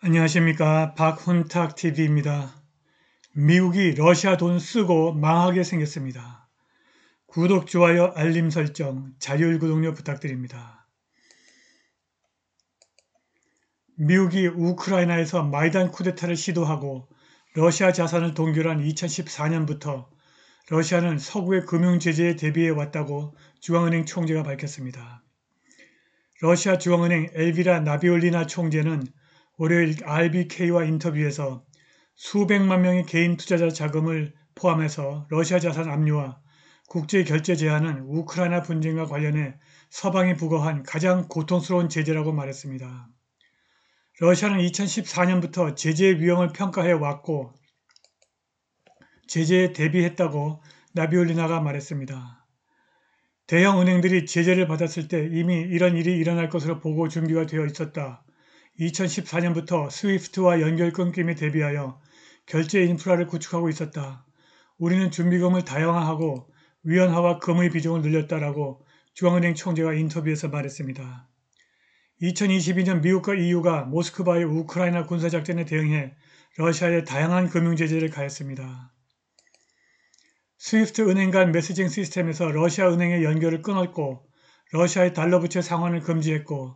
안녕하십니까. 박훈탁TV입니다. 미국이 러시아 돈 쓰고 망하게 생겼습니다. 구독, 좋아요, 알림 설정, 자료일 구독료 부탁드립니다. 미국이 우크라이나에서 마이단 쿠데타를 시도하고 러시아 자산을 동결한 2014년부터 러시아는 서구의 금융 제재에 대비해 왔다고 중앙은행 총재가 밝혔습니다. 러시아 중앙은행 엘비라 나비올리나 총재는 월요일 RBK와 인터뷰에서 수백만 명의 개인 투자자 자금을 포함해서 러시아 자산 압류와 국제 결제 제한은 우크라이나 분쟁과 관련해 서방이 부과한 가장 고통스러운 제재라고 말했습니다. 러시아는 2014년부터 제재의 위험을 평가해 왔고 제재에 대비했다고 나비올리나가 말했습니다. 대형 은행들이 제재를 받았을 때 이미 이런 일이 일어날 것으로 보고 준비가 되어 있었다. 2014년부터 스위프트와 연결 끊김에 대비하여 결제 인프라를 구축하고 있었다. 우리는 준비금을 다양화하고 위안화와 금의 비중을 늘렸다라고 중앙은행 총재가 인터뷰에서 말했습니다. 2022년 미국과 EU가 모스크바의 우크라이나 군사작전에 대응해 러시아에 다양한 금융제재를 가했습니다. 스위프트 은행 간 메시징 시스템에서 러시아 은행의 연결을 끊었고 러시아의 달러 부채 상환을 금지했고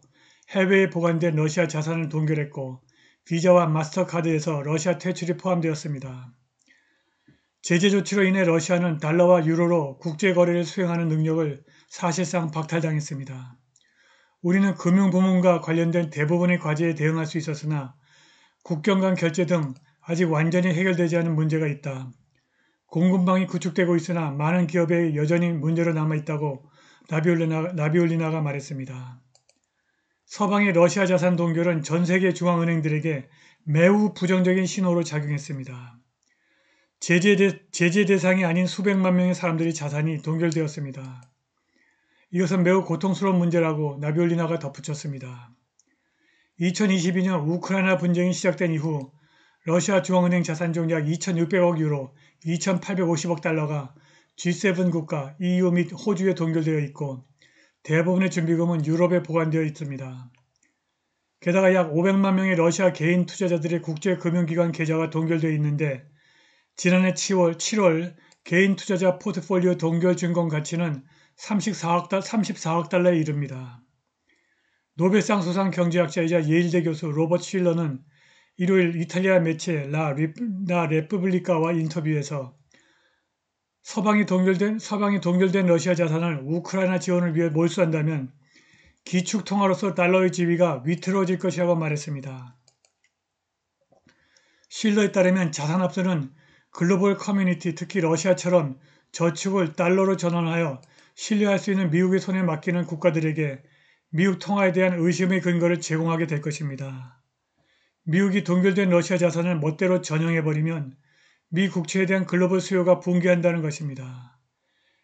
해외에 보관된 러시아 자산을 동결했고 비자와 마스터카드에서 러시아 퇴출이 포함되었습니다. 제재 조치로 인해 러시아는 달러와 유로로 국제거래를 수행하는 능력을 사실상 박탈당했습니다. 우리는 금융부문과 관련된 대부분의 과제에 대응할 수 있었으나 국경 간 결제 등 아직 완전히 해결되지 않은 문제가 있다. 공급망이 구축되고 있으나 많은 기업에 여전히 문제로 남아있다고 나비올리나가 말했습니다. 서방의 러시아 자산 동결은 전 세계 중앙은행들에게 매우 부정적인 신호로 작용했습니다. 제재 대상이 아닌 수백만 명의 사람들의 자산이 동결되었습니다. 이것은 매우 고통스러운 문제라고 나비올리나가 덧붙였습니다. 2022년 우크라이나 분쟁이 시작된 이후 러시아 중앙은행 자산총 약 2,600억 유로, 2,850억 달러가 G7 국가, EU 및 호주에 동결되어 있고 대부분의 준비금은 유럽에 보관되어 있습니다. 게다가 약 500만 명의 러시아 개인 투자자들의 국제금융기관 계좌가 동결되어 있는데 지난해 7월 개인 투자자 포트폴리오 동결 증권 가치는 34억 달러에 이릅니다. 노벨상 수상 경제학자이자 예일대 교수 로버트 실러는 일요일 이탈리아 매체 라 레푸블리카와 인터뷰에서 서방이 동결된 러시아 자산을 우크라이나 지원을 위해 몰수한다면 기축통화로서 달러의 지위가 위태로워질 것이라고 말했습니다. 실러에 따르면 자산압수는 글로벌 커뮤니티, 특히 러시아처럼 저축을 달러로 전환하여 신뢰할 수 있는 미국의 손에 맡기는 국가들에게 미국 통화에 대한 의심의 근거를 제공하게 될 것입니다. 미국이 동결된 러시아 자산을 멋대로 전용해버리면 미 국채에 대한 글로벌 수요가 붕괴한다는 것입니다.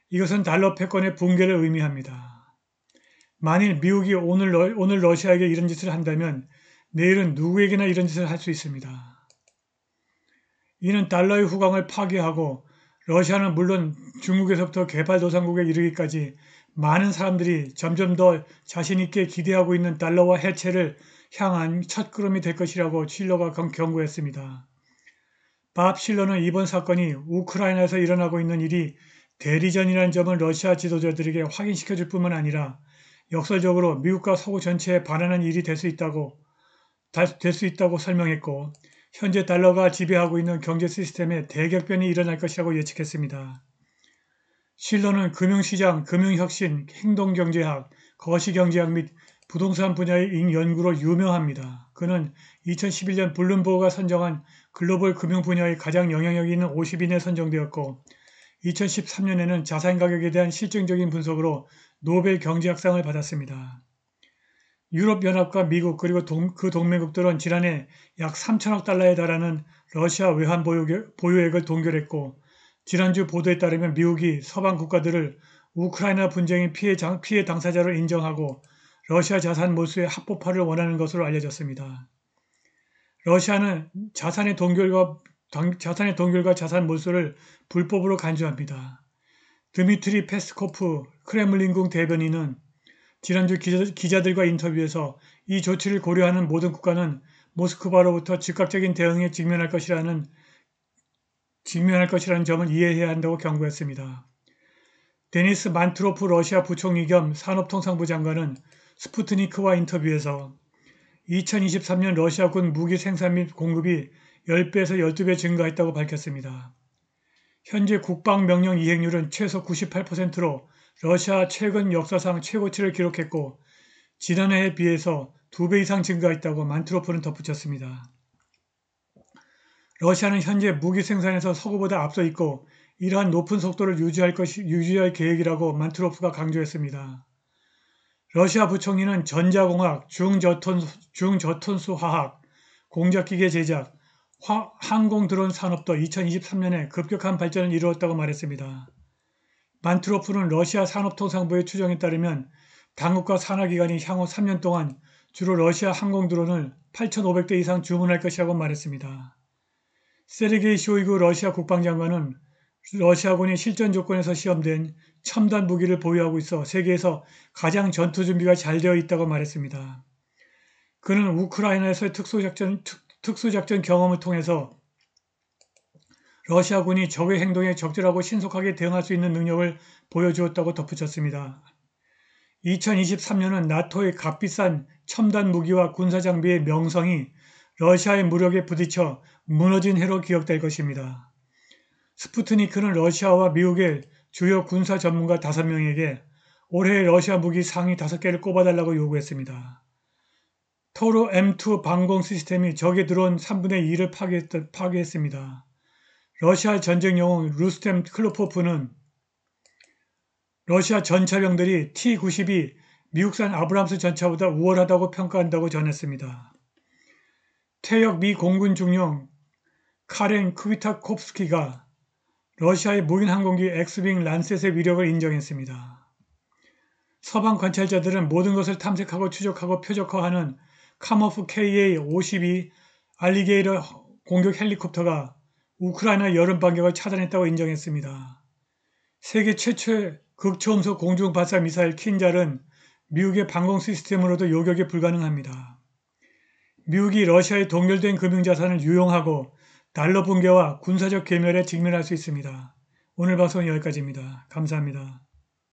이것은 달러 패권의 붕괴를 의미합니다. 만일 미국이 오늘 러시아에게 이런 짓을 한다면 내일은 누구에게나 이런 짓을 할 수 있습니다. 이는 달러의 후광을 파괴하고 러시아는 물론 중국에서부터 개발도상국에 이르기까지 많은 사람들이 점점 더 자신있게 기대하고 있는 달러화 해체를 향한 첫걸음이 될 것이라고 실러가 경고했습니다. 밥 실러는 이번 사건이 우크라이나에서 일어나고 있는 일이 대리전이라는 점을 러시아 지도자들에게 확인시켜 줄 뿐만 아니라 역설적으로 미국과 서구 전체에 반하는 일이 될 수 있다고 설명했고 현재 달러가 지배하고 있는 경제 시스템에 대격변이 일어날 것이라고 예측했습니다. 실러는 금융시장, 금융혁신, 행동경제학, 거시경제학 및 부동산 분야의 연구로 유명합니다. 그는 2011년 블룸버그가 선정한 글로벌 금융 분야의 가장 영향력 있는 50인에 선정되었고 2013년에는 자산 가격에 대한 실증적인 분석으로 노벨 경제학상을 받았습니다. 유럽연합과 미국 그리고 그 동맹국들은 지난해 약 3천억 달러에 달하는 러시아 외환 보유액을 동결했고 지난주 보도에 따르면 미국이 서방 국가들을 우크라이나 분쟁의 피해 당사자로 인정하고 러시아 자산 몰수의 합법화를 원하는 것으로 알려졌습니다. 러시아는 자산의 동결과 자산 몰수를 불법으로 간주합니다. 드미트리 페스코프 크렘린궁 대변인은 지난주 기자들과 인터뷰에서 이 조치를 고려하는 모든 국가는 모스크바로부터 즉각적인 대응에 직면할 것이라는 점을 이해해야 한다고 경고했습니다. 데니스 만트로프 러시아 부총리 겸 산업통상부 장관은 스푸트니크와 인터뷰에서 2023년 러시아군 무기 생산 및 공급이 10배에서 12배 증가했다고 밝혔습니다. 현재 국방명령 이행률은 최소 98%로 러시아 최근 역사상 최고치를 기록했고 지난해에 비해서 2배 이상 증가했다고 만트로프는 덧붙였습니다. 러시아는 현재 무기 생산에서 서구보다 앞서 있고 이러한 높은 속도를 유지할 계획이라고 만트로프가 강조했습니다. 러시아 부총리는 전자공학, 중저톤수 화학, 공작기계 제작, 항공 드론 산업도 2023년에 급격한 발전을 이루었다고 말했습니다. 만트로프는 러시아 산업통상부의 추정에 따르면 당국과 산하기관이 향후 3년 동안 주로 러시아 항공 드론을 8,500대 이상 주문할 것이라고 말했습니다. 세르게이 쇼이구 러시아 국방장관은 러시아군이 실전 조건에서 시험된 첨단 무기를 보유하고 있어 세계에서 가장 전투 준비가 잘 되어 있다고 말했습니다. 그는 우크라이나에서의 특수작전 경험을 통해서 러시아군이 적의 행동에 적절하고 신속하게 대응할 수 있는 능력을 보여주었다고 덧붙였습니다. 2023년은 나토의 값비싼 첨단 무기와 군사장비의 명성이 러시아의 무력에 부딪혀 무너진 해로 기억될 것입니다. 스푸트니크는 러시아와 미국의 주요 군사 전문가 5명에게 올해 러시아 무기 상위 5개를 꼽아달라고 요구했습니다. 토로 M2 방공 시스템이 적에 들어온 3분의 2를 파괴했습니다. 러시아 전쟁 영웅 루스템 클로포프는 러시아 전차병들이 T-92 미국산 아브람스 전차보다 우월하다고 평가한다고 전했습니다. 퇴역 미 공군 중령 카렌 크비타콥스키가 러시아의 무인 항공기 엑스윙 란셋의 위력을 인정했습니다. 서방 관찰자들은 모든 것을 탐색하고 추적하고 표적화하는 카모프 KA-52 알리게이터 공격 헬리콥터가 우크라이나 여름 반격을 차단했다고 인정했습니다. 세계 최초의 극초음속 공중 발사 미사일 킨잘은 미국의 방공 시스템으로도 요격이 불가능합니다. 미국이 러시아의 동결된 금융자산을 유용하고 달러 붕괴와 군사적 괴멸에 직면할 수 있습니다. 오늘 방송은 여기까지입니다. 감사합니다.